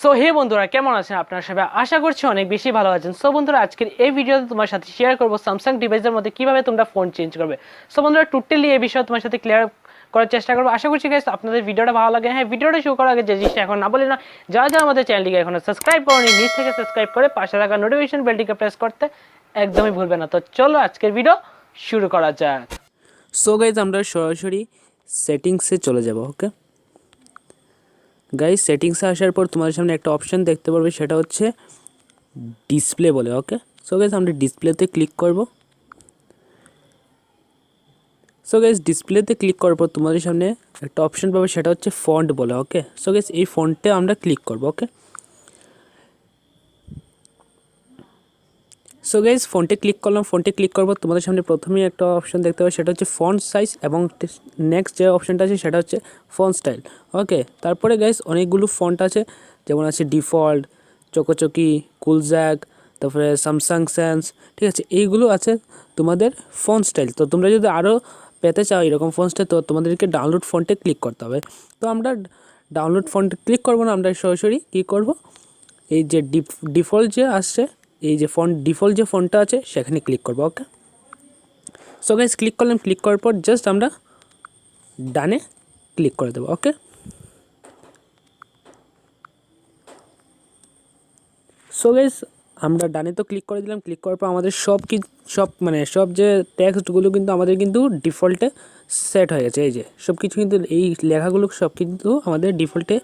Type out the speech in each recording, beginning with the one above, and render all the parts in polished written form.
So hey বন্ধুরা, কেমন আছেন আপনারা সবাই? আশা করছি অনেক বেশি ভালো আছেন। সো বন্ধুরা, আজকের এই ভিডিওতে তোমার সাথে শেয়ার করব স্যামসাং ডিভাইসের মধ্যে কিভাবে তোমরা ফোন চেঞ্জ করবে। সো বন্ধুরা, টোটালি এই বিষয়ে তোমার সাথে ক্লিয়ার করার চেষ্টা করবো। আশা করছি গাইস আপনাদের ভিডিওটা ভালো লাগে। হ্যাঁ, ভিডিওটা শুরু করার আগে যে জিনিসটা এখন না বলি না, যারা যারা আমাদের চ্যানেলটিকে এখনো সাবস্ক্রাইব করোনি, নিচ থেকে সাবস্ক্রাইব করে পাশে থাকা নোটিফিকেশন বেলটিকে প্রেস করতে একদমই ভুলবে না। তো চলো আজকের ভিডিও শুরু করা যাক। সো গাইজ আমরা সরাসরি সেটিংসে চলে যাব। ওকে গাইজ, সেটিংসে আসার পর তোমাদের সামনে একটা অপশান দেখতে পারবে, সেটা হচ্ছে ডিসপ্লে বলে। ওকে, সো গাইজ আমরা ডিসপ্লেতে ক্লিক করব। সো গাইজ ডিসপ্লেতে ক্লিক করার পর তোমাদের সামনে একটা অপশান পাবে, সেটা হচ্ছে ফন্ট বলে। ওকে, সো গাইজ এই ফন্টে আমরা ক্লিক করব। ওকে, সো গাইজ ফন্টে ক্লিক করলাম। ফন্টে ক্লিক করবো তোমাদের সামনে প্রথমেই একটা অপশন দেখতে পাবে, সেটা হচ্ছে ফন্ট সাইজ, এবং নেক্সট যে অপশনটা আছে সেটা হচ্ছে ফন্ট স্টাইল। ওকে, তারপরে গাইজ অনেকগুলো ফন্ট আছে, যেমন আছে ডিফল্ট, চকোচকি, কুলজ্যাক, তারপরে স্যামসাং সেন্স, ঠিক আছে, এইগুলো আছে তোমাদের ফন্ট স্টাইল। তো তোমরা যদি আরও পেতে চাও এরকম ফন্ট স্টাইল, তো তোমাদেরকে ডাউনলোড ফন্টে ক্লিক করতে হবে। তো আমরা ডাউনলোড ফন্টে ক্লিক করবো না, আমরা সরাসরি কী করব, এই যে ডিফল্ট যে আসছে, এই যে ডিফল্ট যে ফন্টটা আছে সেখানে ক্লিক করবো। ওকে, সো গাইস ক্লিক করলাম। ক্লিক করার পর জাস্ট আমরা ডানে ক্লিক করে দেবো। ওকে, সো গাইস আমরা ডানে তো ক্লিক করে দিলাম। ক্লিক করার পর আমাদের সব যে টেক্সটগুলো কিন্তু আমাদের কিন্তু ডিফল্টে সেট হয়ে গেছে। এই যে সব কিছু কিন্তু এই লেখাগুলো সব কিন্তু আমাদের ডিফল্টে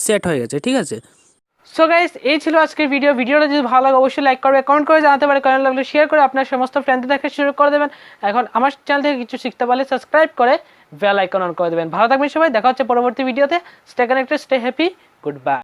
সেট হয়ে গেছে, ঠিক আছে। সো গাইস, এই ছিল আজকের ভিডিওটা যদি ভালো লাগে অবশ্যই লাইক করবে, কমেন্ট করে জানাতে পারে, কেমন লাগলো শেয়ার করে আপনার সমস্ত ফ্রেন্ডদের দেখা শুরু করে দেবেন। এখন আমার চ্যানেল থেকে কিছু শিখতে পারলে সাবস্ক্রাইব করে বেল আইকন অন করে দেবেন। ভালো থাকবেন সবাই, দেখা হচ্ছে পরবর্তী ভিডিওতে। Stay connected, stay happy, good bye.